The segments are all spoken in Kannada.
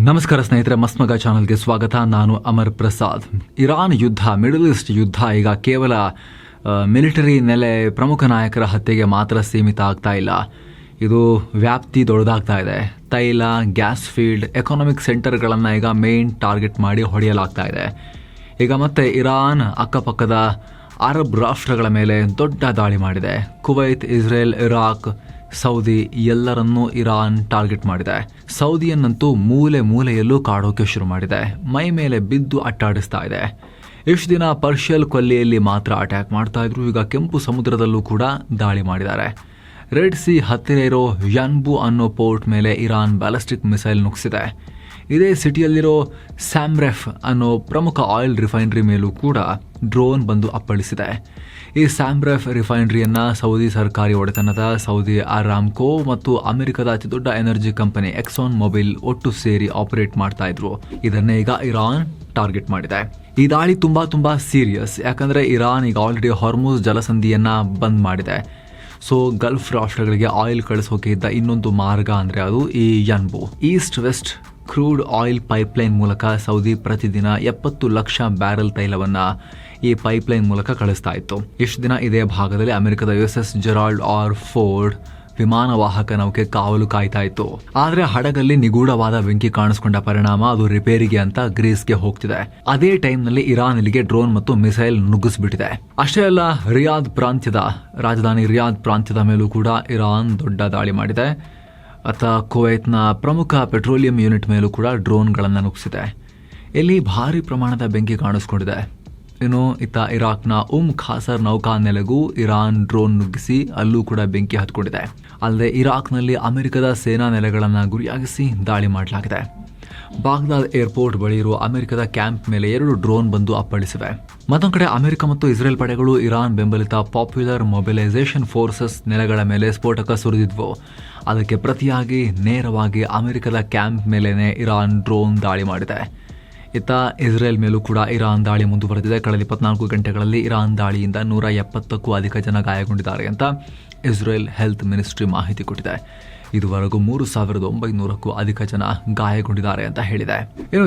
ನಮಸ್ಕಾರ ಸ್ನೇಹಿತರೆ, ಮಸ್ಮಗ ಚಾನಲ್ಗೆ ಸ್ವಾಗತ. ನಾನು ಅಮರ್ ಪ್ರಸಾದ್. ಇರಾನ್ ಯುದ್ಧ, ಮಿಡಲ್ ಈಸ್ಟ್ ಯುದ್ಧ ಈಗ ಕೇವಲ ಮಿಲಿಟರಿ ನೆಲೆ ಪ್ರಮುಖ ನಾಯಕರ ಹತ್ಯೆಗೆ ಮಾತ್ರ ಸೀಮಿತ ಆಗ್ತಾ ಇಲ್ಲ. ಇದು ವ್ಯಾಪ್ತಿ ದೊಡ್ಡದಾಗ್ತಾ ಇದೆ. ತೈಲ, ಗ್ಯಾಸ್ ಫೀಲ್ಡ್, ಎಕಾನಮಿಕ್ ಸೆಂಟರ್ಗಳನ್ನು ಈಗ ಮೇನ್ ಟಾರ್ಗೆಟ್ ಮಾಡಿ ಹೊಡೆಯಲಾಗ್ತಾ ಇದೆ. ಈಗ ಮತ್ತೆ ಇರಾನ್ ಅಕ್ಕಪಕ್ಕದ ಅರಬ್ ರಾಷ್ಟ್ರಗಳ ಮೇಲೆ ದೊಡ್ಡ ದಾಳಿ ಮಾಡಿದೆ. ಕುವೈತ್, ಇಸ್ರೇಲ್, ಇರಾಕ್, ಸೌದಿ ಎಲ್ಲರನ್ನೂ ಇರಾನ್ ಟಾರ್ಗೆಟ್ ಮಾಡಿದೆ. ಸೌದಿಯನ್ನಂತೂ ಮೂಲೆ ಮೂಲೆಯಲ್ಲೂ ಕಾಡೋಕೆ ಶುರು ಮಾಡಿದೆ. ಮೈ ಮೇಲೆ ಬಿದ್ದು ಅಟ್ಟಾಡಿಸ್ತಾ ಇದೆ. ಇಷ್ಟು ದಿನ ಪರ್ಷಿಯಲ್ ಕೊಲ್ಲಿಯಲ್ಲಿ ಮಾತ್ರ ಅಟ್ಯಾಕ್ ಮಾಡ್ತಾ ಇದ್ರು. ಈಗ ಕೆಂಪು ಸಮುದ್ರದಲ್ಲೂ ಕೂಡ ದಾಳಿ ಮಾಡಿದ್ದಾರೆ. ರೆಡ್ ಸಿ ಹತ್ತಿರ ಇರೋ ಯನ್ಬು ಅನ್ನೋ ಪೋರ್ಟ್ ಮೇಲೆ ಇರಾನ್ ಬ್ಯಾಲಿಸ್ಟಿಕ್ ಮಿಸೈಲ್ ನುಗ್ಸಿದೆ. ಇದೇ ಸಿಟಿಯಲ್ಲಿರೋ ಸ್ಯಾಮ್ರೆಫ್ ಅನ್ನೋ ಪ್ರಮುಖ ಆಯಿಲ್ ರಿಫೈನರಿ ಮೇಲೂ ಕೂಡ ಡ್ರೋನ್ ಬಂದು ಅಪ್ಪಳಿಸಿದೆ. ಈ ಸ್ಯಾಮ್ರೆಫ್ ರಿಫೈನರಿಯನ್ನು ಸೌದಿ ಸರ್ಕಾರಿ ಒಡೆತನದ ಸೌದಿ ಅರಾಮ್ಕೋ ಮತ್ತು ಅಮೆರಿಕದ ಅತಿದೊಡ್ಡ ಎನರ್ಜಿ ಕಂಪನಿ ಎಕ್ಸಾನ್ ಮೊಬಿಲ್ ಒಟ್ಟು ಸೇರಿ ಆಪರೇಟ್ ಮಾಡ್ತಾ ಇದ್ರು. ಇದನ್ನೇ ಈಗ ಇರಾನ್ ಟಾರ್ಗೆಟ್ ಮಾಡಿದೆ. ಈ ದಾಳಿ ತುಂಬಾ ಸೀರಿಯಸ್. ಯಾಕಂದ್ರೆ ಇರಾನ್ ಈಗ ಆಲ್ರೆಡಿ ಹಾರ್ಮುಜ್ ಜಲಸಂಧಿಯನ್ನ ಬಂದ್ ಮಾಡಿದೆ. ಸೊ ಗಲ್ಫ್ ರಾಷ್ಟ್ರಗಳಿಗೆ ಆಯಿಲ್ ಕಳಿಸೋಕೆ ಇದ್ದ ಇನ್ನೊಂದು ಮಾರ್ಗ ಅಂದ್ರೆ ಅದು ಈ Yanbu. East west crude oil pipeline ಮೂಲಕ ಸೌದಿ ಪ್ರತಿದಿನ 70 ಲಕ್ಷ ಬ್ಯಾರೆಲ್ ತೈಲವನ್ನ ಈ ಪೈಪ್ಲೈನ್ ಮೂಲಕ ಕಳಿಸ್ತಾ ಇತ್ತು. ಇಷ್ಟು ದಿನ ಇದೇ ಭಾಗದಲ್ಲಿ ಅಮೆರಿಕದ USS ಜೆರಾಲ್ಡ್ ಆರ್ ಫೋರ್ಡ್ ವಿಮಾನ ವಾಹಕ ನೌಕೆ ಕಾವಲು ಕಾಯ್ತಾ ಇತ್ತು. ಆದ್ರೆ ಹಡಗಲ್ಲಿ ನಿಗೂಢವಾದ ಬೆಂಕಿ ಕಾಣಿಸಿಕೊಂಡ ಪರಿಣಾಮ ಅದು ರಿಪೇರಿಗೆ ಅಂತ ಗ್ರೀಸ್ಗೆ ಹೋಗ್ತಿದೆ. ಅದೇ ಟೈಮ್ನಲ್ಲಿ ಇರಾನ್ ಇಲ್ಲಿಗೆ ಡ್ರೋನ್ ಮತ್ತು ಮಿಸೈಲ್ ನುಗ್ಗಿಸ್ಬಿಟ್ಟಿದೆ. ಅಷ್ಟೇ ಅಲ್ಲ, ರಾಜಧಾನಿ ರಿಯಾದ್ ಪ್ರಾಂತ್ಯದ ಮೇಲೂ ಕೂಡ ಇರಾನ್ ದೊಡ್ಡ ದಾಳಿ ಮಾಡಿದೆ. ಕುವೈತ್ನ ಪ್ರಮುಖ ಪೆಟ್ರೋಲಿಯಂ ಯೂನಿಟ್ ಮೇಲೂ ಕೂಡ ಡ್ರೋನ್ಗಳನ್ನು ನುಗ್ಸಿದೆ. ಇಲ್ಲಿ ಭಾರಿ ಪ್ರಮಾಣದ ಬೆಂಕಿ ಕಾಣಿಸ್ಕೊಂಡಿದೆ. ಇನ್ನು ಇರಾಕ್ನ ಖಾಸರ್ ನೌಕಾ ನೆಲೆಗೂ ಇರಾನ್ ಡ್ರೋನ್ ನುಗ್ಗಿಸಿ ಅಲ್ಲೂ ಕೂಡ ಬೆಂಕಿ ಹತ್ಕೊಂಡಿದೆ. ಅಲ್ಲದೆ ಇರಾಕ್ನಲ್ಲಿ ಅಮೆರಿಕದ ಸೇನಾ ನೆಲೆಗಳನ್ನು ಗುರಿಯಾಗಿಸಿ ದಾಳಿ ಮಾಡಲಾಗಿದೆ. ಬಾಗ್ದಾದ್ ಏರ್ಪೋರ್ಟ್ ಬಳಿ ಇರುವ ಅಮೆರಿಕದ ಕ್ಯಾಂಪ್ ಮೇಲೆ 2 ಡ್ರೋನ್ ಬಂದು ಅಪ್ಪಳಿಸಿವೆ. ಮತ್ತೊಂದು ಕಡೆ ಅಮೆರಿಕ ಮತ್ತು ಇಸ್ರೇಲ್ ಪಡೆಗಳು ಇರಾನ್ ಬೆಂಬಲಿತ ಪಾಪ್ಯುಲರ್ ಮೊಬಿಲೈಸೇಷನ್ ಫೋರ್ಸಸ್ ನೆಲೆಗಳ ಮೇಲೆ ಸ್ಫೋಟಕ ಸುರಿದಿದ್ವು. ಅದಕ್ಕೆ ಪ್ರತಿಯಾಗಿ ನೇರವಾಗಿ ಅಮೆರಿಕದ ಕ್ಯಾಂಪ್ ಮೇಲೇನೆ ಇರಾನ್ ಡ್ರೋನ್ ದಾಳಿ ಮಾಡಿದೆ. ಇಸ್ರೇಲ್ ಮೇಲೂ ಕೂಡ ಇರಾನ್ ದಾಳಿ ಮುಂದುವರೆದಿದೆ. ಕಳೆದ 24 ಗಂಟೆಗಳಲ್ಲಿ ಇರಾನ್ ದಾಳಿಯಿಂದ 170ಕ್ಕೂ ಅಧಿಕ ಜನ ಗಾಯಗೊಂಡಿದ್ದಾರೆ ಅಂತ ಇಸ್ರೇಲ್ ಹೆಲ್ತ್ ಮಿನಿಸ್ಟ್ರಿ ಮಾಹಿತಿ ಕೊಟ್ಟಿದೆ. ಇದುವರೆಗೂ 3900ಕ್ಕೂ ಅಧಿಕ ಜನ ಗಾಯಗೊಂಡಿದ್ದಾರೆ ಅಂತ ಹೇಳಿದೆ.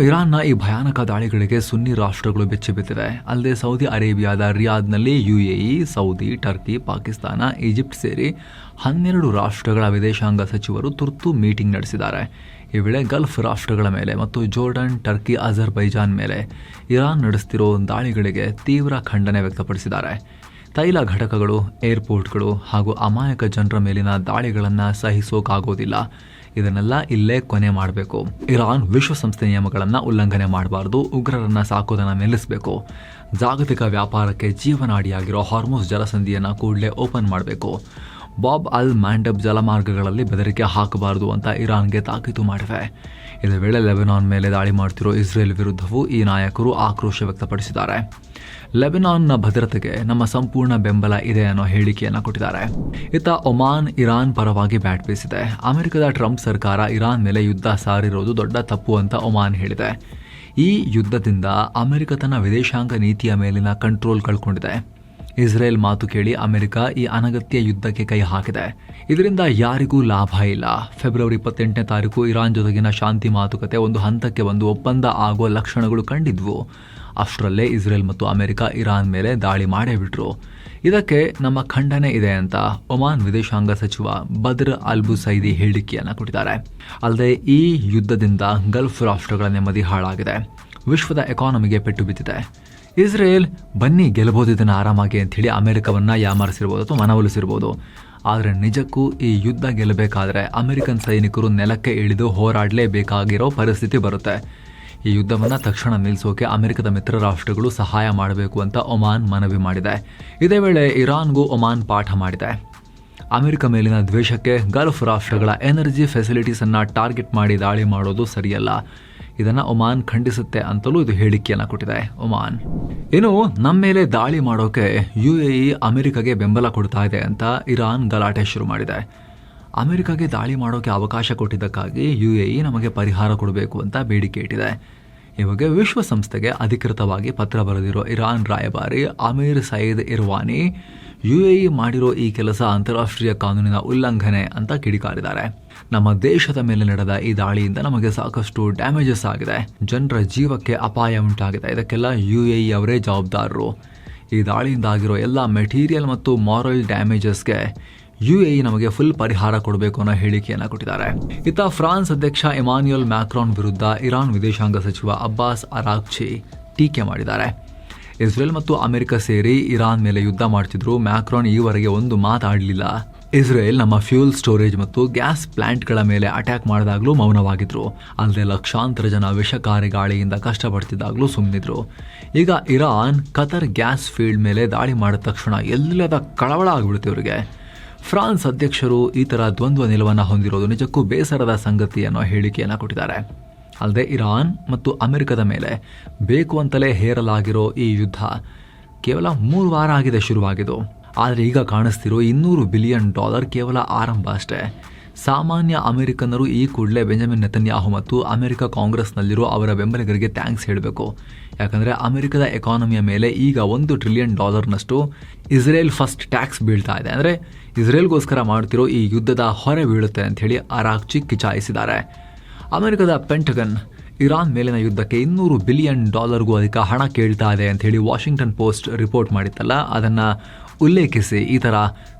ಇರಾನ್ನ ಈ ಭಯಾನಕ ದಾಳಿಗಳಿಗೆ ಸುನ್ನಿ ರಾಷ್ಟ್ರಗಳು ಬೆಚ್ಚಿ ಬಿದ್ದಿವೆ. ಅಲ್ಲದೆ ಸೌದಿ ಅರೇಬಿಯಾದ ರಿಯಾದ್ನಲ್ಲಿ UAE, Saudi, Turkey, Pakistan, Egypt ಸೇರಿ 12 ರಾಷ್ಟ್ರಗಳ ವಿದೇಶಾಂಗ ಸಚಿವರು ತುರ್ತು ಮೀಟಿಂಗ್ ನಡೆಸಿದ್ದಾರೆ. ಈ ವೇಳೆ ಗಲ್ಫ್ ರಾಷ್ಟ್ರಗಳ ಮೇಲೆ ಮತ್ತು ಜೋರ್ಡನ್, ಟರ್ಕಿ, ಅಜರ್ಬೈಜಾನ್ ಮೇಲೆ ಇರಾನ್ ನಡೆಸುತ್ತಿರೋ ದಾಳಿಗಳಿಗೆ ತೀವ್ರ ಖಂಡನೆ ವ್ಯಕ್ತಪಡಿಸಿದ್ದಾರೆ. ತೈಲ ಘಟಕಗಳು, ಏರ್ಪೋರ್ಟ್ಗಳು ಹಾಗೂ ಅಮಾಯಕ ಜನರ ಮೇಲಿನ ದಾಳಿಗಳನ್ನು ಸಹಿಸೋಕಾಗೋದಿಲ್ಲ. ಇದನ್ನೆಲ್ಲ ಇಲ್ಲೇ ಕೊನೆ ಮಾಡಬೇಕು. ಇರಾನ್ ವಿಶ್ವಸಂಸ್ಥೆ ನಿಯಮಗಳನ್ನು ಉಲ್ಲಂಘನೆ ಮಾಡಬಾರದು. ಉಗ್ರರನ್ನ ಸಾಕೋದನ್ನು ನಿಲ್ಲಿಸಬೇಕು. ಜಾಗತಿಕ ವ್ಯಾಪಾರಕ್ಕೆ ಜೀವನಾಡಿಯಾಗಿರೋ ಹಾರ್ಮುಜ್ ಜಲಸಂಧಿಯನ್ನು ಕೂಡಲೇ ಓಪನ್ ಮಾಡಬೇಕು. ಬಾಬ್ ಅಲ್ ಮ್ಯಾಂಡಬ್ ಜಲಮಾರ್ಗಗಳಲ್ಲಿ ಬೆದರಿಕೆ ಹಾಕಬಾರದು ಅಂತ ಇರಾನ್ಗೆ ತಾಕೀತು ಮಾಡಿವೆ. ಇದೇ ವೇಳೆ ಲೆಬನಾನ್ ಮೇಲೆ ದಾಳಿ ಮಾಡ್ತಿರೋ ಇಸ್ರೇಲ್ ವಿರುದ್ಧವೂ ಈ ನಾಯಕರು ಆಕ್ರೋಶ ವ್ಯಕ್ತಪಡಿಸಿದ್ದಾರೆ. ಲೆಬನಾನ್ನ ಭದ್ರತೆಗೆ ನಮ್ಮ ಸಂಪೂರ್ಣ ಬೆಂಬಲ ಇದೆ ಅನ್ನೋ ಹೇಳಿಕೆಯನ್ನು ಕೊಟ್ಟಿದ್ದಾರೆ. ಒಮಾನ್ ಇರಾನ್ ಪರವಾಗಿ ಬ್ಯಾಟ್ ಬೀಸಿದೆ. ಅಮೆರಿಕದ ಟ್ರಂಪ್ ಸರ್ಕಾರ ಇರಾನ್ ಮೇಲೆ ಯುದ್ಧ ಸಾರಿರೋದು ದೊಡ್ಡ ತಪ್ಪು ಅಂತ ಒಮಾನ್ ಹೇಳಿದೆ. ಈ ಯುದ್ಧದಿಂದ ಅಮೆರಿಕ ತನ್ನ ವಿದೇಶಾಂಗ ನೀತಿಯ ಮೇಲಿನ ಕಂಟ್ರೋಲ್ ಕಳ್ಕೊಂಡಿದೆ. ಇಸ್ರೇಲ್ ಮಾತು ಕೇಳಿ ಅಮೆರಿಕ ಈ ಅನಗತ್ಯ ಯುದ್ಧಕ್ಕೆ ಕೈ ಹಾಕಿದೆ. ಇದರಿಂದ ಯಾರಿಗೂ ಲಾಭ ಇಲ್ಲ. ಫೆಬ್ರವರಿ 28ನೇ ತಾರೀಕು ಇರಾನ್ ಜೊತೆಗಿನ ಶಾಂತಿ ಮಾತುಕತೆ ಒಂದು ಹಂತಕ್ಕೆ ಬಂದು ಒಪ್ಪಂದ ಆಗುವ ಲಕ್ಷಣಗಳು ಕಂಡಿದ್ವು. ಅಷ್ಟರಲ್ಲೇ ಇಸ್ರೇಲ್ ಮತ್ತು ಅಮೆರಿಕ ಇರಾನ್ ಮೇಲೆ ದಾಳಿ ಮಾಡೇ ಬಿಟ್ರು. ಇದಕ್ಕೆ ನಮ್ಮ ಖಂಡನೆ ಇದೆ ಅಂತ ಒಮಾನ್ ವಿದೇಶಾಂಗ ಸಚಿವ ಬದ್ರ್ ಅಲ್ಬುಸೈದಿ ಹೇಳಿಕೆಯನ್ನು ಕೊಟ್ಟಿದ್ದಾರೆ. ಅಲ್ಲದೆ ಈ ಯುದ್ಧದಿಂದ ಗಲ್ಫ್ ರಾಷ್ಟ್ರಗಳ ನೆಮ್ಮದಿ ಹಾಳಾಗಿದೆ. ವಿಶ್ವದ ಎಕಾನಮಿಗೆ ಪೆಟ್ಟು ಬಿದ್ದಿದೆ. ಇಸ್ರೇಲ್ ಬನ್ನಿ ಗೆಲ್ಲಬಹುದು ಇದನ್ನು ಆರಾಮಾಗಿ ಅಂಥೇಳಿ ಅಮೆರಿಕವನ್ನ ಯಾಮಾರಿಸಿರ್ಬೋದು ಅಥವಾ ಮನವೊಲಿಸಿರ್ಬೋದು. ಆದರೆ ನಿಜಕ್ಕೂ ಈ ಯುದ್ಧ ಗೆಲ್ಲಬೇಕಾದ್ರೆ ಅಮೆರಿಕನ್ ಸೈನಿಕರು ನೆಲಕ್ಕೆ ಇಳಿದು ಹೋರಾಡಲೇಬೇಕಾಗಿರೋ ಪರಿಸ್ಥಿತಿ ಬರುತ್ತೆ. ಈ ಯುದ್ಧವನ್ನು ತಕ್ಷಣ ನಿಲ್ಲಿಸೋಕೆ ಅಮೆರಿಕದ ಮಿತ್ರ ರಾಷ್ಟ್ರಗಳು ಸಹಾಯ ಮಾಡಬೇಕು ಅಂತ ಒಮಾನ್ ಮನವಿ ಮಾಡಿದೆ. ಇದೇ ವೇಳೆ ಇರಾನ್ಗೂ ಒಮಾನ್ ಪಾಠ ಮಾಡಿದೆ. ಅಮೆರಿಕ ಮೇಲಿನ ದ್ವೇಷಕ್ಕೆ ಗಲ್ಫ್ ರಾಷ್ಟ್ರಗಳ ಎನರ್ಜಿ ಫೆಸಿಲಿಟೀಸ್ ಅನ್ನ ಟಾರ್ಗೆಟ್ ಮಾಡಿ ದಾಳಿ ಮಾಡೋದು ಸರಿಯಲ್ಲ. ಇದನ್ನ ಒಮಾನ್ ಖಂಡಿಸುತ್ತೆ ಅಂತಲೂ ಇದು ಹೇಳಿಕೆಯನ್ನು ಕೊಟ್ಟಿದೆ ಒಮಾನ್. ಇನ್ನು ನಮ್ಮ ಮೇಲೆ ದಾಳಿ ಮಾಡೋಕೆ UAE ಅಮೆರಿಕಗೆ ಬೆಂಬಲ ಕೊಡ್ತಾ ಇದೆ ಅಂತ ಇರಾನ್ ಗಲಾಟೆ ಶುರು ಮಾಡಿದೆ. ಅಮೆರಿಕಗೆ ದಾಳಿ ಮಾಡೋಕೆ ಅವಕಾಶ ಕೊಟ್ಟಿದ್ದಕ್ಕಾಗಿ UAE ನಮಗೆ ಪರಿಹಾರ ಕೊಡಬೇಕು ಅಂತ ಬೇಡಿಕೆ ಇಟ್ಟಿದೆ. ಈ ಬಗ್ಗೆ ವಿಶ್ವಸಂಸ್ಥೆಗೆ ಅಧಿಕೃತವಾಗಿ ಪತ್ರ ಬರೆದಿರೋ ಇರಾನ್ ರಾಯಭಾರಿ ಅಮೀರ್ ಸಯೀದ್ ಇರ್ವಾನಿ UAE ಮಾಡಿರೋ ಈ ಕೆಲಸ ಅಂತಾರಾಷ್ಟ್ರೀಯ ಕಾನೂನಿನ ಉಲ್ಲಂಘನೆ ಅಂತ ಕಿಡಿಕಾರಿದ್ದಾರೆ. ನಮ್ಮ ದೇಶದ ಮೇಲೆ ನಡೆದ ಈ ದಾಳಿಯಿಂದ ನಮಗೆ ಸಾಕಷ್ಟು ಡ್ಯಾಮೇಜಸ್ ಆಗಿದೆ, ಜನರ ಜೀವಕ್ಕೆ ಅಪಾಯ ಉಂಟಾಗಿದೆ. ಇದಕ್ಕೆಲ್ಲ UAE ಅವರೇ ಜವಾಬ್ದಾರರು. ಈ ದಾಳಿಯಿಂದ ಆಗಿರೋ ಎಲ್ಲ ಮೆಟೀರಿಯಲ್ ಮತ್ತು ಮಾರಲ್ ಡ್ಯಾಮೇಜಸ್ಗೆ UAE ನಮಗೆ ಫುಲ್ ಪರಿಹಾರ ಕೊಡಬೇಕು ಅನ್ನೋ ಹೇಳಿಕೆಯನ್ನು ಕೊಟ್ಟಿದ್ದಾರೆ. ಇತ್ತ ಫ್ರಾನ್ಸ್ ಅಧ್ಯಕ್ಷ ಇಮಾನ್ಯುಯಲ್ ಮ್ಯಾಕ್ರಾನ್ ವಿರುದ್ಧ ಇರಾನ್ ವಿದೇಶಾಂಗ ಸಚಿವ ಅಬ್ಬಾಸ್ ಅರಾಕ್ಚಿ ಟೀಕೆ ಮಾಡಿದ್ದಾರೆ. ಇಸ್ರೇಲ್ ಮತ್ತು ಅಮೆರಿಕ ಸೇರಿ ಇರಾನ್ ಮೇಲೆ ಯುದ್ಧ ಮಾಡ್ತಿದ್ರು, ಮ್ಯಾಕ್ರಾನ್ ಈವರೆಗೆ ಒಂದು ಮಾತಾಡಲಿಲ್ಲ. ಇಸ್ರೇಲ್ ನಮ್ಮ ಫ್ಯೂಲ್ ಸ್ಟೋರೇಜ್ ಮತ್ತು ಗ್ಯಾಸ್ ಪ್ಲಾಂಟ್ಗಳ ಮೇಲೆ ಅಟ್ಯಾಕ್ ಮಾಡಿದಾಗಲೂ ಮೌನವಾಗಿದ್ರು. ಅಲ್ಲದೆ ಲಕ್ಷಾಂತರ ಜನ ವಿಷಕಾರಿ ಗಾಳಿಯಿಂದ ಕಷ್ಟಪಡ್ತಿದ್ದಾಗಲೂ ಸುಮ್ಮನಿದ್ರು. ಈಗ ಇರಾನ್ ಕತರ್ ಗ್ಯಾಸ್ ಫೀಲ್ಡ್ ಮೇಲೆ ದಾಳಿ ಮಾಡಿದ ತಕ್ಷಣ ಎಲ್ಲದ ಕಳವಳ ಆಗಿಬಿಡುತ್ತೆ ಇವರಿಗೆ. ಫ್ರಾನ್ಸ್ ಅಧ್ಯಕ್ಷರು ಈ ಥರ ದ್ವಂದ್ವ ನಿಲುವನ್ನು ಹೊಂದಿರೋದು ನಿಜಕ್ಕೂ ಬೇಸರದ ಸಂಗತಿ ಅನ್ನೋ ಹೇಳಿಕೆಯನ್ನು ಕೊಟ್ಟಿದ್ದಾರೆ. ಅಲ್ಲದೆ ಇರಾನ್ ಮತ್ತು ಅಮೆರಿಕದ ಮೇಲೆ ಬೇಕು ಅಂತಲೇ ಹೇರಲಾಗಿರೋ ಈ ಯುದ್ಧ ಕೇವಲ 3 ವಾರ ಆಗಿದೆ ಶುರುವಾಗಿದ್ದು. ಆದರೆ ಈಗ ಕಾಣಿಸ್ತಿರೋ $200 ಬಿಲಿಯನ್ ಕೇವಲ ಆರಂಭ ಅಷ್ಟೇ. ಸಾಮಾನ್ಯ ಅಮೆರಿಕನ್ನರು ಈ ಕೂಡಲೇ ಬೆಂಜಮಿನ್ ನೆತನ್ಯಾಹು ಮತ್ತು ಅಮೆರಿಕ ಕಾಂಗ್ರೆಸ್ನಲ್ಲಿರೋ ಅವರ ಬೆಂಬಲಿಗರಿಗೆ ಥ್ಯಾಂಕ್ಸ್ ಹೇಳಬೇಕು. ಯಾಕಂದರೆ ಅಮೆರಿಕದ ಎಕಾನಮಿಯ ಮೇಲೆ ಈಗ $1 ಟ್ರಿಲಿಯನ್ ಇಸ್ರೇಲ್ ಫಸ್ಟ್ ಟ್ಯಾಕ್ಸ್ ಬೀಳ್ತಾ ಇದೆ. ಅಂದರೆ ಇಸ್ರೇಲ್ಗೋಸ್ಕರ ಮಾಡ್ತಿರೋ ಈ ಯುದ್ಧದ ಹೊರೆ ಬೀಳುತ್ತೆ ಅಂಥೇಳಿ ಅರಾಕ್ಚಿ ಕಿಚಾಯಿಸಿದ್ದಾರೆ. ಅಮೆರಿಕದ ಪೆಂಟಗನ್ ಇರಾನ್ ಮೇಲಿನ ಯುದ್ಧಕ್ಕೆ $200 ಬಿಲಿಯನ್ ಅಧಿಕ ಹಣ ಕೇಳ್ತಾ ಇದೆ ಅಂಥೇಳಿ ವಾಷಿಂಗ್ಟನ್ ಪೋಸ್ಟ್ ರಿಪೋರ್ಟ್ ಮಾಡಿತ್ತಲ್ಲ, ಅದನ್ನು ಉಲ್ಲೇಖಿಸಿ ಈ ಥರ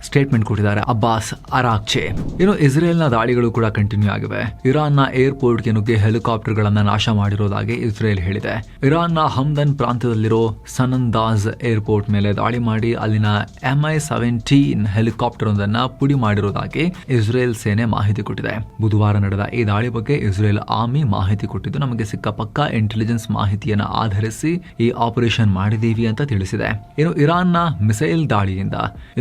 ಸ್ಟೇಟ್ಮೆಂಟ್ ಕೊಟ್ಟಿದ್ದಾರೆ ಅಬ್ಬಾಸ್ ಅರಾಕ್ಚಿ. ಇನ್ನು ಇಸ್ರೇಲ್ನ ದಾಳಿಗಳು ಕೂಡ ಕಂಟಿನ್ಯೂ ಆಗಿವೆ. ಇರಾನ್ನ ಏರ್ಪೋರ್ಟ್ಗೆ ನುಗ್ಗಿ ಹೆಲಿಕಾಪ್ಟರ್ಗಳನ್ನು ನಾಶ ಮಾಡಿರೋದಾಗಿ ಇಸ್ರೇಲ್ ಹೇಳಿದೆ. ಇರಾನ್ನ ಹಮ್ದನ್ ಪ್ರಾಂತ್ಯದಲ್ಲಿರೋ ಸನಂದಾಜ್ ಏರ್ಪೋರ್ಟ್ ಮೇಲೆ ದಾಳಿ ಮಾಡಿ ಅಲ್ಲಿನ MI-17 ಹೆಲಿಕಾಪ್ಟರ್ ಒಂದನ್ನು ಪುಡಿ ಮಾಡಿರೋದಾಗಿ ಇಸ್ರೇಲ್ ಸೇನೆ ಮಾಹಿತಿ ಕೊಟ್ಟಿದೆ. ಬುಧವಾರ ನಡೆದ ಈ ದಾಳಿ ಬಗ್ಗೆ ಇಸ್ರೇಲ್ ಆರ್ಮಿ ಮಾಹಿತಿ ಕೊಟ್ಟಿದ್ದು, ನಮಗೆ ಸಿಕ್ಕ ಪಕ್ಕಾ ಇಂಟೆಲಿಜೆನ್ಸ್ ಮಾಹಿತಿಯನ್ನು ಆಧರಿಸಿ ಈ ಆಪರೇಷನ್ ಮಾಡಿದೀವಿ ಅಂತ ತಿಳಿಸಿದೆ. ಇನ್ನು ಇರಾನ್ನ ಮಿಸೈಲ್ ದಾಳಿಯಿಂದ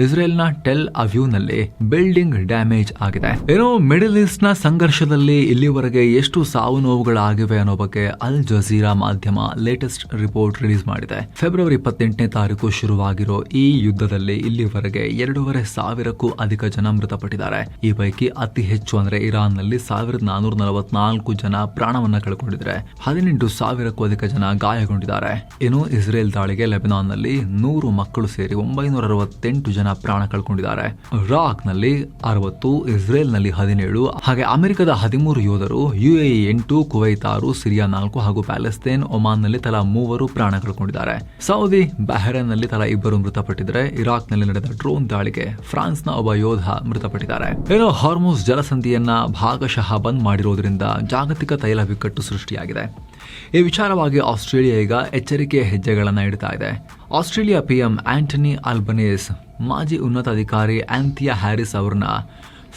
ಇಸ್ರೇಲ್ನ ಟೆಲ್ ಅವ್ಯೂನಲ್ಲಿ ಬಿಲ್ಡಿಂಗ್ ಡ್ಯಾಮೇಜ್ ಆಗಿದೆ. ಏನೋ ಮಿಡಲ್ ಈಸ್ಟ್ ನ ಸಂಘರ್ಷದಲ್ಲಿ ಇಲ್ಲಿವರೆಗೆ ಎಷ್ಟು ಸಾವು ನೋವುಗಳಾಗಿವೆ ಅನ್ನೋ ಬಗ್ಗೆ ಅಲ್ ಜಜೀರಾ ಮಾಧ್ಯಮ ಲೇಟೆಸ್ಟ್ ರಿಪೋರ್ಟ್ ರಿಲೀಸ್ ಮಾಡಿದೆ. ಫೆಬ್ರವರಿ 28ನೇ ತಾರೀಕು ಶುರುವಾಗಿರೋ ಈ ಯುದ್ಧದಲ್ಲಿ ಇಲ್ಲಿವರೆಗೆ 2,500ಕ್ಕೂ ಅಧಿಕ ಜನ ಮೃತಪಟ್ಟಿದ್ದಾರೆ. ಈ ಪೈಕಿ ಅತಿ ಹೆಚ್ಚು ಅಂದ್ರೆ ಇರಾನ್ ನಲ್ಲಿ 1,444 ಜನ ಪ್ರಾಣವನ್ನ ಕಳ್ಕೊಂಡಿದ್ದಾರೆ. 18,000ಕ್ಕೂ ಅಧಿಕ ಜನ ಗಾಯಗೊಂಡಿದ್ದಾರೆ. ಇನ್ನು ಇಸ್ರೇಲ್ ದಾಳಿಗೆ ಲೆಬನಾನ್ ನಲ್ಲಿ 100 ಮಕ್ಕಳು ಸೇರಿ 968 ಜನ ಪ್ರಾಣ ಕಳ್ಕೊಂಡಿದ್ದಾರೆ. ಇರಾಕ್ ನಲ್ಲಿ 60, ಇಸ್ರೇಲ್ ನಲ್ಲಿ 17, ಹಾಗೆ ಅಮೆರಿಕದ 13 ಯೋಧರು, UAE 8, ಕುವೈತ್ 6, ಸಿರಿಯಾ 4 ಹಾಗೂ ಪ್ಯಾಲೆಸ್ತೇನ್, ಒಮಾನ್ ನಲ್ಲಿ ತಲಾ 3 ಪ್ರಾಣ ಕಳ್ಕೊಂಡಿದ್ದಾರೆ. ಸೌದಿ, ಬಹರೇನ್ ನಲ್ಲಿ ತಲಾ 2 ಮೃತಪಟ್ಟಿದ್ದಾರೆ. ಇರಾಕ್ ನಲ್ಲಿ ನಡೆದ ಡ್ರೋನ್ ದಾಳಿಗೆ ಫ್ರಾನ್ಸ್ ನ ಒಬ್ಬ ಯೋಧ ಮೃತಪಟ್ಟಿದ್ದಾರೆ. ಏನೋ ಹಾರ್ಮುಜ್ ಜಲಸಂಧಿಯನ್ನ ಭಾಗಶಃ ಬಂದ್ ಮಾಡಿರೋದ್ರಿಂದ ಜಾಗತಿಕ ತೈಲ ಬಿಕ್ಕಟ್ಟು ಸೃಷ್ಟಿಯಾಗಿದೆ. ಈ ವಿಚಾರವಾಗಿ ಆಸ್ಟ್ರೇಲಿಯಾ ಈಗ ಎಚ್ಚರಿಕೆಯ ಹೆಜ್ಜೆಗಳನ್ನು ಇಡ್ತಾ ಇದೆ. ಆಸ್ಟ್ರೇಲಿಯಾ PM ಆಂಟನಿ ಅಲ್ಬನೇಸ್ ಮಾಜಿ ಉನ್ನತ ಅಧಿಕಾರಿ ಆಂಥಿಯಾ ಹ್ಯಾರಿಸ್ ಅವರನ್ನ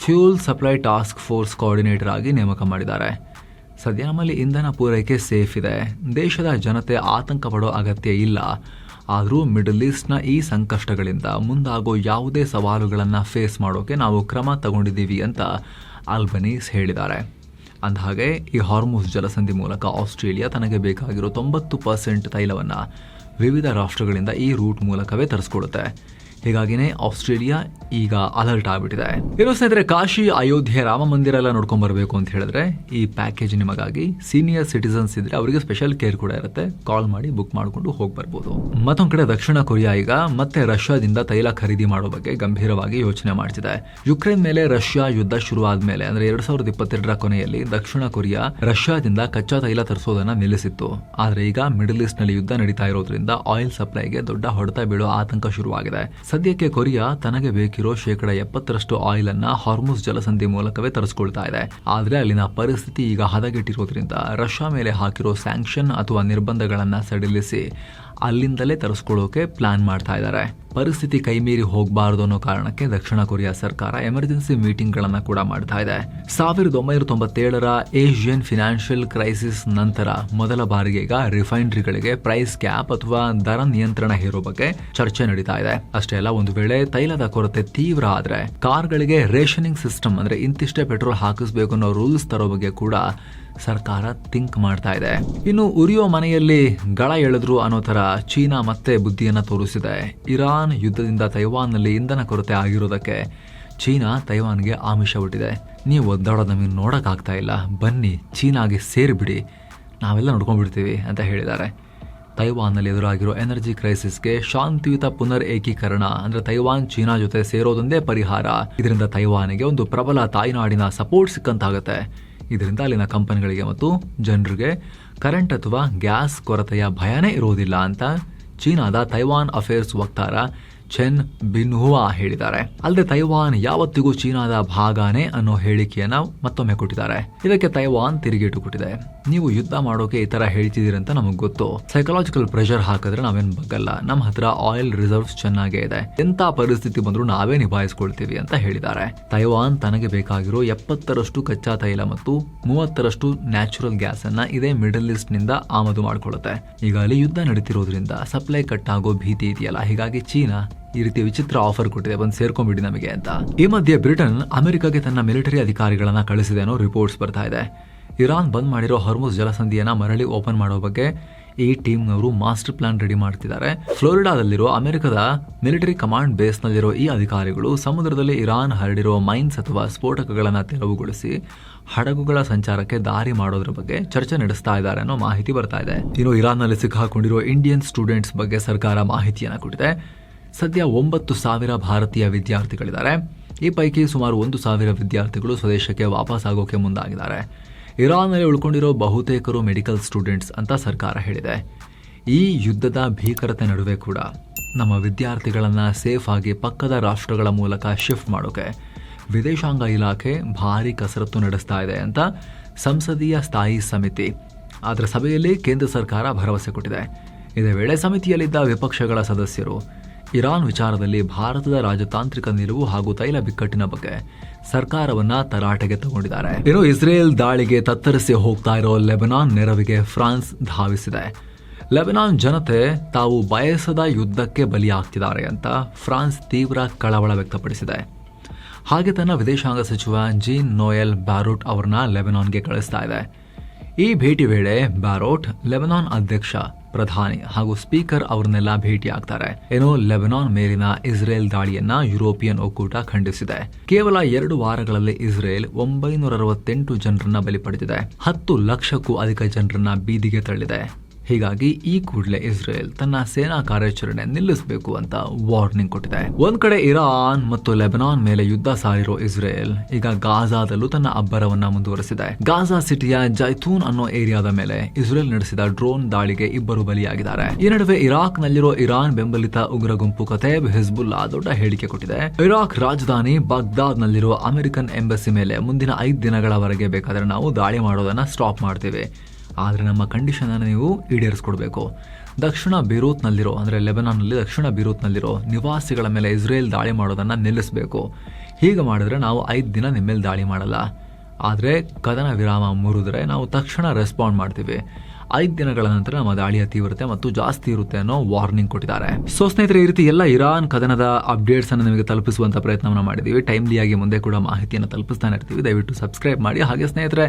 fuel supply task force coordinator ಆಗಿ ನೇಮಕ ಮಾಡಿದ್ದಾರೆ. ಸದ್ಯ ನಮ್ಮಲ್ಲಿ ಇಂಧನ ಪೂರೈಕೆ ಸೇಫ್ ಇದೆ, ದೇಶದ ಜನತೆ ಆತಂಕ ಪಡೋ ಅಗತ್ಯ ಇಲ್ಲ. ಆದರೂ ಮಿಡಲ್ ಈಸ್ಟ್ನ ಈ ಸಂಕಷ್ಟಗಳಿಂದ ಮುಂದಾಗೋ ಯಾವುದೇ ಸವಾಲುಗಳನ್ನು ಫೇಸ್ ಮಾಡೋಕೆ ನಾವು ಕ್ರಮ ತಗೊಂಡಿದ್ದೀವಿ ಅಂತ ಅಲ್ಬನೀಸ್ ಹೇಳಿದ್ದಾರೆ. ಅಂದಹಾಗೆ ಈ ಹಾರ್ಮುಜ್ ಜಲಸಂಧಿ ಮೂಲಕ ಆಸ್ಟ್ರೇಲಿಯಾ ತನಗೆ ಬೇಕಾಗಿರೋ 90% ತೈಲವನ್ನು ವಿವಿಧ ರಾಷ್ಟ್ರಗಳಿಂದ ಈ ರೂಟ್ ಮೂಲಕವೇ ತರಿಸ್ಕೊಳ್ಳುತ್ತೆ. ಹೀಗಾಗಿನೇ ಆಸ್ಟ್ರೇಲಿಯಾ ಈಗ ಅಲರ್ಟ್ ಆಗಿಬಿಟ್ಟಿದೆ. ಇರೋ ಸ್ನೇಹಿತರೆ, ಕಾಶಿ, ಅಯೋಧ್ಯೆ, ರಾಮ ಮಂದಿರ ಎಲ್ಲ ನೋಡ್ಕೊಂಡ್ ಬರಬೇಕು ಅಂತ ಹೇಳಿದ್ರೆ ಈ ಪ್ಯಾಕೇಜ್ ನಿಮಗಾಗಿ. ಸೀನಿಯರ್ ಸಿಟಿಸನ್ಸ್ ಇದ್ರೆ ಅವರಿಗೆ ಸ್ಪೆಷಲ್ ಕೇರ್ ಕೂಡ ಇರುತ್ತೆ. ಕಾಲ್ ಮಾಡಿ ಬುಕ್ ಮಾಡಿಕೊಂಡು ಹೋಗಿ ಬರ್ಬೋದು. ಮತ್ತೊಂದು ಕಡೆ ದಕ್ಷಿಣ ಕೊರಿಯಾ ಈಗ ಮತ್ತೆ ರಷ್ಯಾದಿಂದ ತೈಲ ಖರೀದಿ ಮಾಡೋ ಬಗ್ಗೆ ಗಂಭೀರವಾಗಿ ಯೋಚನೆ ಮಾಡ್ತಿದೆ. ಯುಕ್ರೇನ್ ಮೇಲೆ ರಷ್ಯಾ ಯುದ್ಧ ಶುರು ಆದ್ಮೇಲೆ ಅಂದ್ರೆ 2022ರ ಕೊನೆಯಲ್ಲಿ ದಕ್ಷಿಣ ಕೊರಿಯಾ ರಷ್ಯಾದಿಂದ ಕಚ್ಚಾ ತೈಲ ತರಿಸೋದನ್ನ ನಿಲ್ಲಿಸಿತ್ತು. ಆದ್ರೆ ಈಗ ಮಿಡಲ್ ಈಸ್ಟ್ ನಲ್ಲಿ ಯುದ್ಧ ನಡೀತಾ ಇರೋದ್ರಿಂದ ಆಯಿಲ್ ಸಪ್ಲೈಗೆ ದೊಡ್ಡ ಹೊಡೆತ ಬೀಳೋ ಆತಂಕ ಶುರುವಾಗಿದೆ. ಸದ್ಯಕ್ಕೆ ಕೊರಿಯಾ ತನಗೆ ಬೇಕಿರೋ 70% ಆಯಿಲ್ ಅನ್ನ ಹಾರ್ಮುಜ್ ಜಲಸಂಧಿ ಮೂಲಕವೇ ತರಿಸ್ಕೊಳ್ತಾ ಇದೆ. ಆದ್ರೆ ಅಲ್ಲಿನ ಪರಿಸ್ಥಿತಿ ಈಗ ಹದಗೆಟ್ಟಿರೋದ್ರಿಂದ ರಷ್ಯಾ ಮೇಲೆ ಹಾಕಿರೋ ಸ್ಯಾಂಕ್ಷನ್ ಅಥವಾ ನಿರ್ಬಂಧಗಳನ್ನ ಸಡಿಲಿಸಿ ಅಲ್ಲಿಂದಲೇ ತರಿಸ್ಕೊಳ್ಳೋಕೆ ಪ್ಲಾನ್ ಮಾಡ್ತಾ ಇದ್ದಾರೆ. ಪರಿಸ್ಥಿತಿ ಕೈಮೀರಿ ಹೋಗಬಾರದು ಅನ್ನೋ ಕಾರಣಕ್ಕೆ ದಕ್ಷಿಣ ಕೊರಿಯಾ ಸರ್ಕಾರ ಎಮರ್ಜೆನ್ಸಿ ಮೀಟಿಂಗ್ ಗಳನ್ನ ಕೂಡ ಮಾಡ್ತಾ ಇದೆ. 1997ರ ಏಷಿಯನ್ ಫಿನಾನ್ಷಿಯಲ್ ಕ್ರೈಸಿಸ್ ನಂತರ ಮೊದಲ ಬಾರಿಗೆ ಈಗ ರಿಫೈನರಿಗಳಿಗೆ ಪ್ರೈಸ್ ಕ್ಯಾಪ್ ಅಥವಾ ದರ ನಿಯಂತ್ರಣ ಹೇರೋ ಬಗ್ಗೆ ಚರ್ಚೆ ನಡೀತಾ ಇದೆ. ಅಷ್ಟೇ ಅಲ್ಲ, ಒಂದು ವೇಳೆ ತೈಲದ ಕೊರತೆ ತೀವ್ರ ಆದ್ರೆ ಕಾರ್ಗಳಿಗೆ ರೇಷನಿಂಗ್ ಸಿಸ್ಟಮ್ ಅಂದ್ರೆ ಇಂತಿಷ್ಟೇ ಪೆಟ್ರೋಲ್ ಹಾಕಿಸ್ಬೇಕು ಅನ್ನೋ ರೂಲ್ಸ್ ತರೋ ಬಗ್ಗೆ ಕೂಡ ಸರ್ಕಾರ ಥಿಂಕ್ ಮಾಡ್ತಾ ಇದೆ. ಇನ್ನು ಉರಿಯೋ ಮನೆಯಲ್ಲಿ ಗಳ ಎಳೆದ್ರು ಅನ್ನೋ ತರ ಚೀನಾ ಮತ್ತೆ ಬುದ್ಧಿಯನ್ನ ತೋರಿಸಿದೆ. ಇರಾನ್ ಯುದ್ಧದಿಂದ ತೈವಾನ್ನಲ್ಲಿ ಇಂಧನ ಕೊರತೆ ಆಗಿರೋದಕ್ಕೆ ಚೀನಾ ತೈವಾನ್ಗೆ ಆಮಿಷ ಬಿಟ್ಟಿದೆ. ನೀವು ಒದ್ದಾಡೋದು ನಮಗೆ ನೋಡಕ್ಕಾಗ್ತಾ ಇಲ್ಲ, ಬನ್ನಿ ಚೀನಾಗೆ ಸೇರಿಬಿಡಿ, ನಾವೆಲ್ಲ ನೋಡ್ಕೊಂಡ್ಬಿಡ್ತೀವಿ ಅಂತ ಹೇಳಿದ್ದಾರೆ. ತೈವಾನ್ನಲ್ಲಿ ಎದುರಾಗಿರೋ ಎನರ್ಜಿ ಕ್ರೈಸಿಸ್ಗೆ ಶಾಂತಿಯುತ ಪುನರ್ ಏಕೀಕರಣ ಅಂದರೆ ತೈವಾನ್ ಚೀನಾ ಜೊತೆ ಸೇರೋದೊಂದೇ ಪರಿಹಾರ. ಇದರಿಂದ ತೈವಾನಿಗೆ ಒಂದು ಪ್ರಬಲ ತಾಯ್ನಾಡಿನ ಸಪೋರ್ಟ್ ಸಿಕ್ಕಂತಾಗುತ್ತೆ. ಇದರಿಂದ ಅಲ್ಲಿನ ಕಂಪನಿಗಳಿಗೆ ಮತ್ತು ಜನರಿಗೆ ಕರೆಂಟ್ ಅಥವಾ ಗ್ಯಾಸ್ ಕೊರತೆಯ ಭಯನೇ ಇರೋದಿಲ್ಲ ಅಂತ ಚೀನಾದ ತೈವಾನ್ ಅಫೇರ್ಸ್ ವಕ್ತಾರ ಚೆನ್ ಬಿನ್ಹುವಾ ಹೇಳಿದ್ದಾರೆ. ಅಲ್ಲದೆ ತೈವಾನ್ ಯಾವತ್ತಿಗೂ ಚೀನಾದ ಭಾಗನೇ ಅನ್ನೋ ಹೇಳಿಕೆಯನ್ನ ಮತ್ತೊಮ್ಮೆ ಕೊಟ್ಟಿದ್ದಾರೆ. ಇದಕ್ಕೆ ತೈವಾನ್ ತಿರುಗೇಟು ಕೊಟ್ಟಿದೆ. ನೀವು ಯುದ್ಧ ಮಾಡೋಕೆ ಈ ತರ ಹೇಳ್ತಿದ್ದೀರಂತ ನಮಗ್ ಗೊತ್ತು. ಸೈಕಲಾಜಿಕಲ್ ಪ್ರೆಷರ್ ಹಾಕಿದ್ರೆ ನಾವೇನ್ ಬಗ್ಗಲ್ಲ. ನಮ್ಮ ಹತ್ರ ಆಯಿಲ್ ರಿಸರ್ವ್ಸ್ ಚೆನ್ನಾಗೇ ಇದೆ. ಎಂತ ಪರಿಸ್ಥಿತಿ ಬಂದ್ರೂ ನಾವೇ ನಿಭಾಯಿಸ್ಕೊಳ್ತೀವಿ ಅಂತ ಹೇಳಿದ್ದಾರೆ. ತೈವಾನ್ ತನಗೆ ಬೇಕಾಗಿರೋ 70% ಕಚ್ಚಾ ತೈಲ ಮತ್ತು 30% ನ್ಯಾಚುರಲ್ ಗ್ಯಾಸ್ ಅನ್ನ ಇದೇ ಮಿಡಲ್ ಈಸ್ಟ್ ನಿಂದ ಆಮದು ಮಾಡಿಕೊಳ್ಳುತ್ತೆ. ಈಗ ಅಲ್ಲಿ ಯುದ್ಧ ನಡೀತಿರೋದ್ರಿಂದ ಸಪ್ಲೈ ಕಟ್ ಆಗೋ ಭೀತಿ ಇದೆಯಲ್ಲ, ಹೀಗಾಗಿ ಚೀನಾ ಈ ರೀತಿ ವಿಚಿತ್ರ ಆಫರ್ ಕೊಟ್ಟಿದೆ, ಬಂದು ಸೇರ್ಕೊಂಡ್ಬಿಡಿ ನಮಗೆ ಅಂತ. ಈ ಮಧ್ಯೆ ಬ್ರಿಟನ್ ಅಮೆರಿಕಾಗೆ ತನ್ನ ಮಿಲಿಟರಿ ಅಧಿಕಾರಿಗಳನ್ನ ಕಳಿಸಿದೆ ಅನ್ನೋ ರಿಪೋರ್ಟ್ಸ್ ಬರ್ತಾ ಇದೆ. ಇರಾನ್ ಬಂದ್ ಮಾಡಿರೋ ಹಾರ್ಮುಜ್ ಜಲಸಂಧಿಯನ್ನ ಮರಳಿ ಓಪನ್ ಮಾಡೋ ಬಗ್ಗೆ ಈ ಟೀಮ್ನವರು ಮಾಸ್ಟರ್ ಪ್ಲಾನ್ ರೆಡಿ ಮಾಡ್ತಿದ್ದಾರೆ. ಫ್ಲೋರಿಡಾದಲ್ಲಿರೋ ಅಮೆರಿಕದ ಮಿಲಿಟರಿ ಕಮಾಂಡ್ ಬೇಸ್ನಲ್ಲಿರೋ ಈ ಅಧಿಕಾರಿಗಳು ಸಮುದ್ರದಲ್ಲಿ ಇರಾನ್ ಹರಡಿರೋ ಮೈನ್ಸ್ ಅಥವಾ ಸ್ಫೋಟಕಗಳನ್ನು ತೆರವುಗೊಳಿಸಿ ಹಡಗುಗಳ ಸಂಚಾರಕ್ಕೆ ದಾರಿ ಮಾಡೋದ್ರ ಬಗ್ಗೆ ಚರ್ಚೆ ನಡೆಸ್ತಾ ಇದ್ದಾರೆ ಅನ್ನೋ ಮಾಹಿತಿ ಬರ್ತಾ ಇದೆ. ಇನ್ನು ಇರಾನ್ನಲ್ಲಿ ಸಿಕ್ಕಾಕೊಂಡಿರೋ ಇಂಡಿಯನ್ ಸ್ಟೂಡೆಂಟ್ಸ್ ಬಗ್ಗೆ ಸರ್ಕಾರ ಮಾಹಿತಿಯನ್ನ ಕೊಟ್ಟಿದೆ. ಸದ್ಯ 9,000 ಭಾರತೀಯ ವಿದ್ಯಾರ್ಥಿಗಳಿದ್ದಾರೆ. ಈ ಪೈಕಿ ಸುಮಾರು 1,000 ವಿದ್ಯಾರ್ಥಿಗಳು ಸ್ವದೇಶಕ್ಕೆ ವಾಪಸ್ ಆಗೋಕೆ ಮುಂದಾಗಿದ್ದಾರೆ. ಇರಾನ್ನಲ್ಲಿ ಉಳ್ಕೊಂಡಿರೋ ಬಹುತೇಕರು ಮೆಡಿಕಲ್ ಸ್ಟೂಡೆಂಟ್ಸ್ ಅಂತ ಸರ್ಕಾರ ಹೇಳಿದೆ. ಈ ಯುದ್ಧದ ಭೀಕರತೆ ನಡುವೆ ಕೂಡ ನಮ್ಮ ವಿದ್ಯಾರ್ಥಿಗಳನ್ನು ಸೇಫ್ ಆಗಿ ಪಕ್ಕದ ರಾಷ್ಟ್ರಗಳ ಮೂಲಕ ಶಿಫ್ಟ್ ಮಾಡೋಕೆ ವಿದೇಶಾಂಗ ಇಲಾಖೆ ಭಾರಿ ಕಸರತ್ತು ನಡೆಸ್ತಾ ಇದೆ ಅಂತ ಸಂಸದೀಯ ಸ್ಥಾಯಿ ಸಮಿತಿ ಅದರ ಸಭೆಯಲ್ಲಿ ಕೇಂದ್ರ ಸರ್ಕಾರ ಭರವಸೆ ಕೊಟ್ಟಿದೆ. ಇದೇ ವೇಳೆ ಸಮಿತಿಯಲ್ಲಿದ್ದ ವಿಪಕ್ಷಗಳ ಸದಸ್ಯರು ಇರಾನ್ ವಿಚಾರದಲ್ಲಿ ಭಾರತದ ರಾಜತಾಂತ್ರಿಕ ನಿಲುವು ಹಾಗೂ ತೈಲ ಬಿಕ್ಕಟ್ಟಿನ ಬಗ್ಗೆ ಸರ್ಕಾರವನ್ನ ತರಾಟೆಗೆ ತಗೊಂಡಿದ್ದಾರೆ. ಇನ್ನು ಇಸ್ರೇಲ್ ದಾಳಿಗೆ ತತ್ತರಿಸಿ ಹೋಗ್ತಾ ಇರೋ ಲೆಬನಾನ್ ನೆರವಿಗೆ ಫ್ರಾನ್ಸ್ ಧಾವಿಸಿದೆ. ಲೆಬನಾನ್ ಜನತೆ ತಾವು ಬಯಸದ ಯುದ್ಧಕ್ಕೆ ಬಲಿಯಾಗ್ತಿದ್ದಾರೆ ಅಂತ ಫ್ರಾನ್ಸ್ ತೀವ್ರ ಕಳವಳ ವ್ಯಕ್ತಪಡಿಸಿದೆ. ಹಾಗೆ ತನ್ನ ವಿದೇಶಾಂಗ ಸಚಿವ ಜೀನ್ ನೋಯೆಲ್ ಬ್ಯಾರೂಟ್ ಅವರನ್ನ ಲೆಬನಾನ್ಗೆ ಕಳಿಸ್ತಾ ಇದೆ. ಈ ಭೇಟಿ ವೇಳೆ ಬ್ಯಾರೋಟ್ ಲೆಬನಾನ್ ಅಧ್ಯಕ್ಷ, ಪ್ರಧಾನಿ ಹಾಗೂ ಸ್ಪೀಕರ್ ಅವರನ್ನೆಲ್ಲ ಭೇಟಿ ಆಗ್ತಾರೆ. ಏನೋ ಲೆಬನಾನ್ ಮೇಲಿನ ಇಸ್ರೇಲ್ ದಾಳಿಯನ್ನ ಯುರೋಪಿಯನ್ ಒಕ್ಕೂಟ ಖಂಡಿಸಿದೆ. ಕೇವಲ 2 ವಾರಗಳಲ್ಲಿ ಇಸ್ರೇಲ್ 968 ಜನರನ್ನ ಬಲಿ ಪಡೆದಿದೆ. 10 ಲಕ್ಷಕ್ಕೂ ಅಧಿಕ ಜನರನ್ನ ಬೀದಿಗೆ ತಳ್ಳಿದೆ. ಹೀಗಾಗಿ ಈ ಕೂಡಲೇ ಇಸ್ರೇಲ್ ತನ್ನ ಸೇನಾ ಕಾರ್ಯಾಚರಣೆ ನಿಲ್ಲಿಸಬೇಕು ಅಂತ ವಾರ್ನಿಂಗ್ ಕೊಟ್ಟಿದೆ. ಒಂದ್ ಕಡೆ ಇರಾನ್ ಮತ್ತು ಲೆಬನಾನ್ ಮೇಲೆ ಯುದ್ಧ ಸಾರಿರೋ ಇಸ್ರೇಲ್ ಈಗ ಗಾಜಾದಲ್ಲೂ ತನ್ನ ಅಬ್ಬರವನ್ನ ಮುಂದುವರೆಸಿದೆ. ಗಾಜಾ ಸಿಟಿಯ ಜೈತೂನ್ ಅನ್ನೋ ಏರಿಯಾದ ಮೇಲೆ ಇಸ್ರೇಲ್ ನಡೆಸಿದ ಡ್ರೋನ್ ದಾಳಿಗೆ 2 ಬಲಿಯಾಗಿದ್ದಾರೆ. ಈ ನಡುವೆ ಇರಾಕ್ ನಲ್ಲಿರೋ ಇರಾನ್ ಬೆಂಬಲಿತ ಉಗ್ರ ಗುಂಪು ಕತೇಬ್ ಹಿಜ್ಬುಲ್ಲಾ ದೊಡ್ಡ ಹೇಳಿಕೆ ಕೊಟ್ಟಿದೆ. ಇರಾಕ್ ರಾಜಧಾನಿ ಬಾಗ್ದಾದ್ ನಲ್ಲಿರೋ ಅಮೆರಿಕನ್ ಎಂಬಸಿ ಮೇಲೆ ಮುಂದಿನ 5 ದಿನಗಳವರೆಗೆ ಬೇಕಾದ್ರೆ ನಾವು ದಾಳಿ ಮಾಡೋದನ್ನ ಸ್ಟಾಪ್ ಮಾಡ್ತೀವಿ, ಆದರೆ ನಮ್ಮ ಕಂಡೀಷನ್ ಅನ್ನು ನೀವು ಈಡೇರಿಸ್ಕೊಡ್ಬೇಕು. ದಕ್ಷಿಣ ಬೀರೂತ್ನಲ್ಲಿರೋ ಅಂದರೆ ಲೆಬನಾನ್ನಲ್ಲಿ ದಕ್ಷಿಣ ಬೀರೂತ್ನಲ್ಲಿರೋ ನಿವಾಸಿಗಳ ಮೇಲೆ ಇಸ್ರೇಲ್ ದಾಳಿ ಮಾಡೋದನ್ನು ನಿಲ್ಲಿಸಬೇಕು. ಹೀಗೆ ಮಾಡಿದ್ರೆ ನಾವು 5 ದಿನ ನಿಮ್ಮ ಮೇಲೆ ದಾಳಿ ಮಾಡಲ್ಲ, ಆದರೆ ಕದನ ವಿರಾಮ ಮುರಿದ್ರೆ ನಾವು ತಕ್ಷಣ ರೆಸ್ಪಾಂಡ್ ಮಾಡ್ತೀವಿ. 5 ದಿನಗಳ ನಂತರ ನಮ್ಮ ದಾಳಿಯ ತೀವ್ರತೆ ಮತ್ತು ಜಾಸ್ತಿ ಇರುತ್ತೆ ಅನ್ನೋ ವಾರ್ನಿಂಗ್ ಕೊಟ್ಟಿದ್ದಾರೆ. ಸೊ ಸ್ನೇಹಿತರೆ, ಈ ರೀತಿ ಎಲ್ಲ ಇರಾನ್ ಕದನದ ಅಪ್ಡೇಟ್ಸ್ ಅನ್ನು ನಿಮಗೆ ತಲುಪಿಸುವಂತ ಪ್ರಯತ್ನವನ್ನು ಮಾಡಿದ್ದೀವಿ. ಟೈಮ್ಲಿಯಾಗಿ ಮುಂದೆ ಕೂಡ ಮಾಹಿತಿಯನ್ನು ತಲುಪಿಸ್ತಾನೆ ಇರ್ತೀವಿ. ದಯವಿಟ್ಟು ಸಬ್ಸ್ಕ್ರೈಬ್ ಮಾಡಿ. ಹಾಗೆ ಸ್ನೇಹಿತರೆ,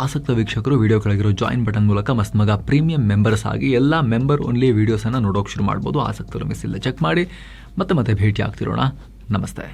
ಆಸಕ್ತ ವೀಕ್ಷಕರು ವಿಡಿಯೋ ಕೆಳಗಿರೋ ಜಾಯಿನ್ ಬಟನ್ ಮೂಲಕ ಮಸ್ತ್ ಮಗ ಪ್ರೀಮಿಯಂ ಮೆಂಬರ್ಸ್ ಆಗಿ ಎಲ್ಲ ಮೆಂಬರ್ ಓನ್ಲಿ ವಿಡಿಯೋಸ್ ಅನ್ನು ನೋಡೋಕೆ ಶುರು ಮಾಡ್ಬೋದು. ಆಸಕ್ತರು ಮಿಸ್ ಇಲ್ಲ ಚೆಕ್ ಮಾಡಿ. ಮತ್ತೆ ಭೇಟಿ ಆಗ್ತಿರೋಣ. ನಮಸ್ತೆ.